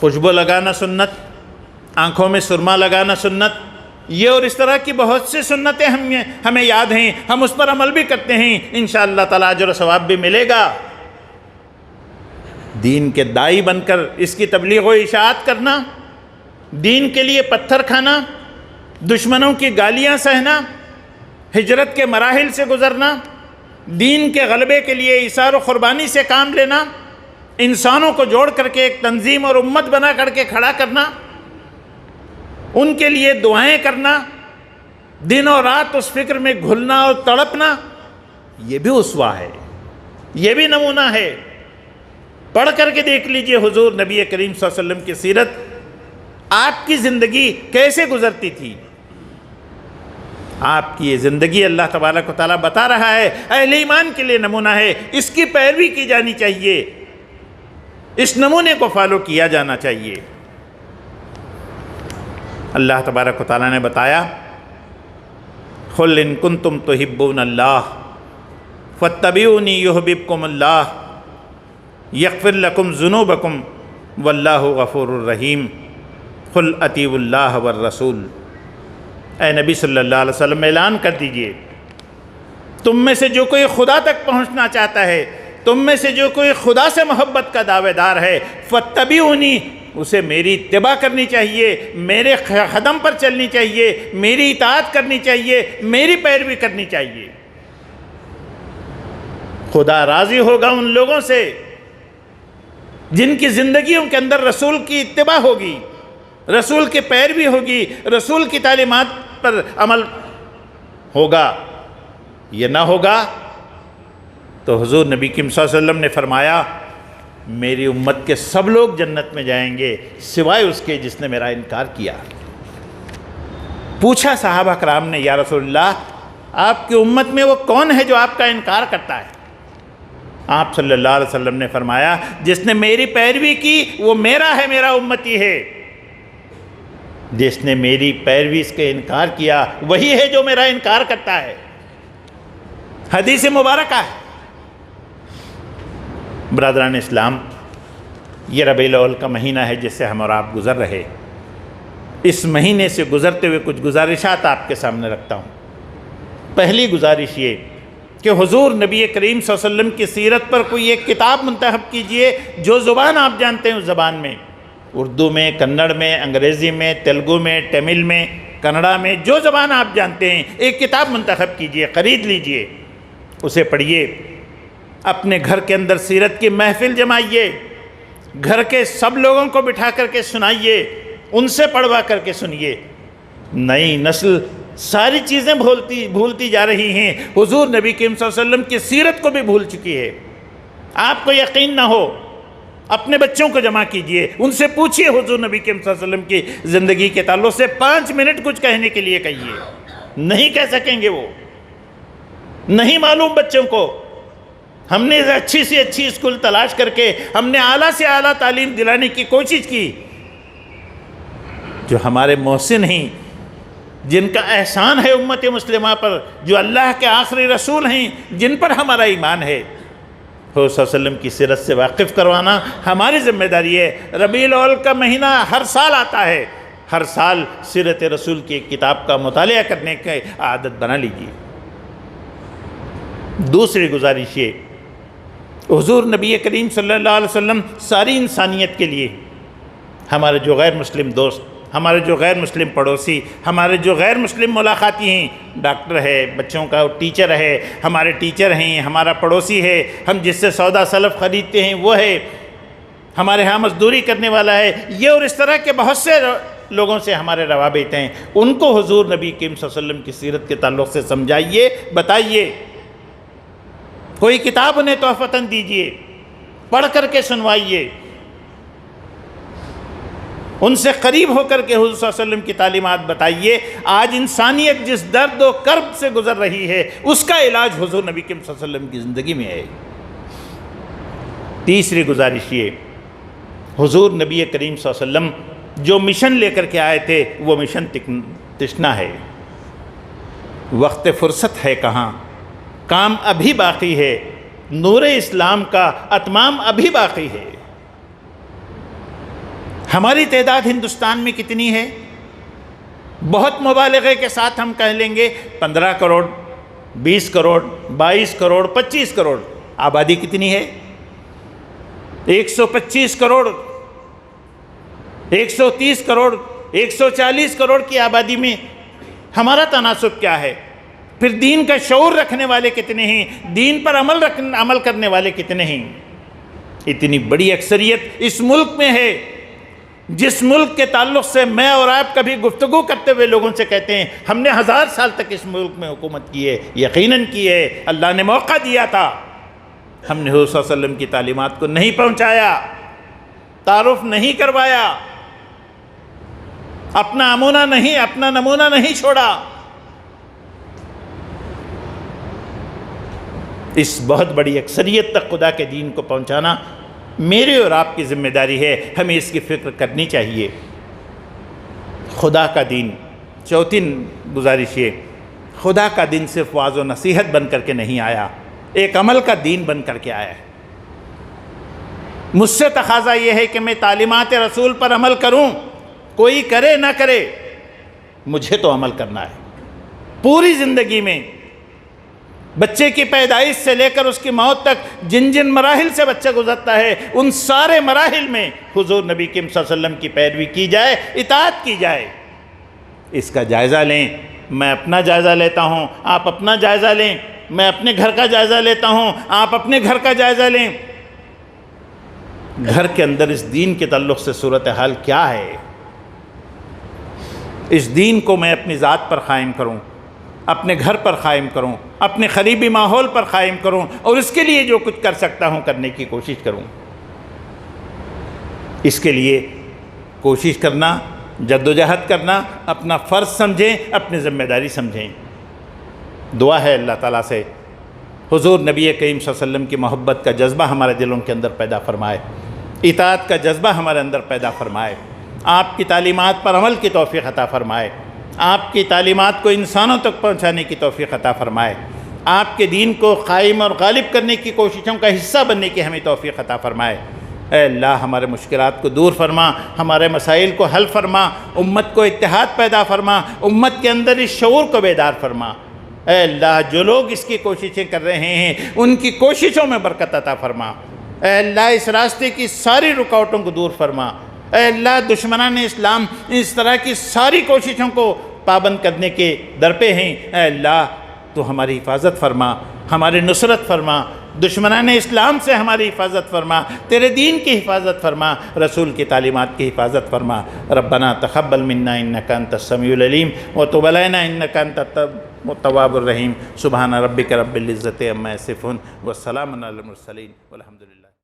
خوشبو لگانا سنت، آنکھوں میں سرما لگانا سنت، یہ اور اس طرح کی بہت سی سنتیں ہمیں یاد ہیں، ہم اس پر عمل بھی کرتے ہیں، انشاءاللہ تعالیٰ اجر و ثواب بھی ملے گا۔ دین کے داعی بن کر اس کی تبلیغ و اشاعت کرنا، دین کے لیے پتھر کھانا، دشمنوں کی گالیاں سہنا، ہجرت کے مراحل سے گزرنا، دین کے غلبے کے لیے ایثار و قربانی سے کام لینا، انسانوں کو جوڑ کر کے ایک تنظیم اور امت بنا کر کے کھڑا کرنا، ان کے لیے دعائیں کرنا، دن اور رات اس فکر میں گھلنا اور تڑپنا، یہ بھی اسوہ ہے، یہ بھی نمونہ ہے۔ پڑھ کر کے دیکھ لیجئے حضور نبی کریم صلی اللہ علیہ وسلم کی سیرت، آپ کی زندگی کیسے گزرتی تھی۔ آپ کی یہ زندگی اللہ تبارک و تعالیٰ بتا رہا ہے، اہل ایمان کے لیے نمونہ ہے، اس کی پیروی کی جانی چاہیے، اس نمونے کو فالو کیا جانا چاہیے۔ اللہ تبارک و تعالیٰ نے بتایا قُلْ إِن كُنتُمْ تُحِبُّونَ اللَّهَ فَاتَّبِعُونِي يُحْبِبْكُمُ اللَّهُ یغفر لکم ذنوبکم واللہ غفور الرحیم قل اطیعوا اللہ والرسول۔ اے نبی صلی اللہ علیہ وسلم اعلان کر دیجئے، تم میں سے جو کوئی خدا تک پہنچنا چاہتا ہے، تم میں سے جو کوئی خدا سے محبت کا دعوے دار ہے، فاتبعونی، اسے میری اتباع کرنی چاہیے، میرے قدم پر چلنی چاہیے، میری اطاعت کرنی چاہیے، میری پیروی کرنی چاہیے۔ خدا راضی ہوگا ان لوگوں سے جن کی زندگیوں کے اندر رسول کی اتباع ہوگی، رسول کی پیروی ہوگی، رسول کی تعلیمات پر عمل ہوگا۔ یہ نہ ہوگا تو حضور نبی کریم صلی اللہ علیہ وسلم نے فرمایا میری امت کے سب لوگ جنت میں جائیں گے سوائے اس کے جس نے میرا انکار کیا۔ پوچھا صحابہ کرام نے، یا رسول اللہ آپ کی امت میں وہ کون ہے جو آپ کا انکار کرتا ہے؟ آپ صلی اللہ علیہ وسلم نے فرمایا جس نے میری پیروی کی وہ میرا ہے، میرا امتی ہے۔ جس نے میری پیروی کا انکار کیا وہی ہے جو میرا انکار کرتا ہے۔ حدیث مبارکہ ہے۔ برادران اسلام، یہ ربیع الاول کا مہینہ ہے جس سے ہم اور آپ گزر رہے۔ اس مہینے سے گزرتے ہوئے کچھ گزارشات آپ کے سامنے رکھتا ہوں۔ پہلی گزارش یہ کہ حضور نبی کریم صلی اللہ علیہ وسلم کی سیرت پر کوئی ایک کتاب منتخب کیجئے، جو زبان آپ جانتے ہیں اس زبان میں، اردو میں، کنڑ میں، انگریزی میں، تیلگو میں، تمل میں، کنڑا میں، جو زبان آپ جانتے ہیں ایک کتاب منتخب کیجئے، خرید لیجئے، اسے پڑھیے، اپنے گھر کے اندر سیرت کی محفل جمائیے، گھر کے سب لوگوں کو بٹھا کر کے سنائیے، ان سے پڑھوا کر کے سنیے۔ نئی نسل ساری چیزیں بھولتی جا رہی ہیں، حضور نبی کریم صلی اللہ علیہ وسلم کی سیرت کو بھی بھول چکی ہے۔ آپ کو یقین نہ ہو، اپنے بچوں کو جمع کیجئے، ان سے پوچھئے حضور نبی کریم صلی اللہ علیہ وسلم کی زندگی کے تعلق سے 5 منٹ کچھ کہنے کے لیے کہیے، نہیں کہہ سکیں گے وہ، نہیں معلوم بچوں کو۔ ہم نے اچھی سے اچھی اسکول تلاش کر کے ہم نے اعلیٰ سے اعلیٰ تعلیم دلانے کی کوشش کی، جو ہمارے محسن ہیں، جن کا احسان ہے امت مسلمہ پر، جو اللہ کے آخری رسول ہیں، جن پر ہمارا ایمان ہے، حضور صلی اللہ علیہ وسلم کی سیرت سے واقف کروانا ہماری ذمہ داری ہے۔ ربیع الاول کا مہینہ ہر سال آتا ہے، ہر سال سیرت رسول کی ایک کتاب کا مطالعہ کرنے کی عادت بنا لیجیے۔ دوسری گزارش یہ، حضور نبی کریم صلی اللہ علیہ وسلم ساری انسانیت کے لیے، ہمارے جو غیر مسلم دوست، ہمارے جو غیر مسلم پڑوسی، ہمارے جو غیر مسلم ملاقاتی ہیں، ڈاکٹر ہے، بچوں کا ٹیچر ہے، ہمارے ٹیچر ہیں، ہمارا پڑوسی ہے، ہم جس سے سودا سلف خریدتے ہیں وہ ہے، ہمارے ہاں مزدوری کرنے والا ہے، یہ اور اس طرح کے بہت سے لوگوں سے ہمارے روابط ہیں، ان کو حضور نبی کریم صلی اللہ علیہ وسلم کی سیرت کے تعلق سے سمجھائیے، بتائیے، کوئی کتاب انہیں تحفتاً دیجئے، پڑھ کر کے سنوائیے، ان سے قریب ہو کر کے حضور صلی اللہ علیہ وسلم کی تعلیمات بتائیے۔ آج انسانیت جس درد و کرب سے گزر رہی ہے، اس کا علاج حضور نبی کریم صلی اللہ علیہ وسلم کی زندگی میں ہے۔ تیسری گزارش یہ، حضور نبی کریم صلی اللہ علیہ وسلم جو مشن لے کر کے آئے تھے، وہ مشن تشنا ہے، وقت فرصت ہے کہاں، کام ابھی باقی ہے، نور اسلام کا اتمام ابھی باقی ہے۔ ہماری تعداد ہندوستان میں کتنی ہے؟ بہت مبالغے کے ساتھ ہم کہہ لیں گے 15 کروڑ، 20 کروڑ، 22 کروڑ، 25 کروڑ۔ آبادی کتنی ہے؟ 125 کروڑ، 130 کروڑ، 140 کروڑ کی آبادی میں ہمارا تناسب کیا ہے؟ پھر دین کا شعور رکھنے والے کتنے ہیں؟ دین پر عمل کرنے والے کتنے ہیں؟ اتنی بڑی اکثریت اس ملک میں ہے، جس ملک کے تعلق سے میں اور آپ کبھی گفتگو کرتے ہوئے لوگوں سے کہتے ہیں ہم نے 1000 سال تک اس ملک میں حکومت کی ہے، یقیناً کی ہے، اللہ نے موقع دیا تھا، ہم نے حضور صلی اللہ علیہ وسلم کی تعلیمات کو نہیں پہنچایا، تعارف نہیں کروایا، اپنا نمونہ نہیں چھوڑا۔ اس بہت بڑی اکثریت تک خدا کے دین کو پہنچانا میرے اور آپ کی ذمہ داری ہے، ہمیں اس کی فکر کرنی چاہیے۔ خدا کا دین، چوتھی گزارش یہ، خدا کا دین صرف واعظ و نصیحت بن کر کے نہیں آیا، ایک عمل کا دین بن کر کے آیا ہے۔ مجھ سے تقاضا یہ ہے کہ میں تعلیمات رسول پر عمل کروں، کوئی کرے نہ کرے، مجھے تو عمل کرنا ہے۔ پوری زندگی میں بچے کی پیدائش سے لے کر اس کی موت تک جن جن مراحل سے بچہ گزرتا ہے، ان سارے مراحل میں حضور نبی کریم صلی اللہ علیہ وسلم کی پیروی کی جائے، اطاعت کی جائے۔ اس کا جائزہ لیں، میں اپنا جائزہ لیتا ہوں، آپ اپنا جائزہ لیں، میں اپنے گھر کا جائزہ لیتا ہوں، آپ اپنے گھر کا جائزہ لیں۔ گھر کے اندر اس دین کے تعلق سے صورتحال کیا ہے؟ اس دین کو میں اپنی ذات پر قائم کروں، اپنے گھر پر قائم کروں، اپنے قریبی ماحول پر قائم کروں، اور اس کے لیے جو کچھ کر سکتا ہوں کرنے کی کوشش کروں۔ اس کے لیے کوشش کرنا، جدوجہد کرنا اپنا فرض سمجھیں، اپنی ذمہ داری سمجھیں۔ دعا ہے اللہ تعالیٰ سے حضور نبی کریم صلی اللہ علیہ وسلم کی محبت کا جذبہ ہمارے دلوں کے اندر پیدا فرمائے، اطاعت کا جذبہ ہمارے اندر پیدا فرمائے، آپ کی تعلیمات پر عمل کی توفیق عطا فرمائے، آپ کی تعلیمات کو انسانوں تک پہنچانے کی توفیق عطا فرمائے، آپ کے دین کو قائم اور غالب کرنے کی کوششوں کا حصہ بننے کی ہمیں توفیق عطا فرمائے۔ اے اللہ ہمارے مشکلات کو دور فرما، ہمارے مسائل کو حل فرما، امت کو اتحاد پیدا فرما، امت کے اندر اس شعور کو بیدار فرما۔ اے اللہ جو لوگ اس کی کوششیں کر رہے ہیں ان کی کوششوں میں برکت عطا فرما۔ اے اللہ اس راستے کی ساری رکاوٹوں کو دور فرما۔ اے اللہ دشمنان اسلام اس طرح کی ساری کوششوں کو پابند کرنے کے در پہ ہیں، اے اللہ تو ہماری حفاظت فرما، ہماری نصرت فرما، دشمنان اسلام سے ہماری حفاظت فرما، تیرے دین کی حفاظت فرما، رسول کی تعلیمات کی حفاظت فرما۔ ربنا تقبل منا انک انت السمیع العلیم وتب علینا انک انت التواب الرحیم۔ سبحان ربک رب العزۃ عما یصفون والسلام علی المرسلین والحمد للہ۔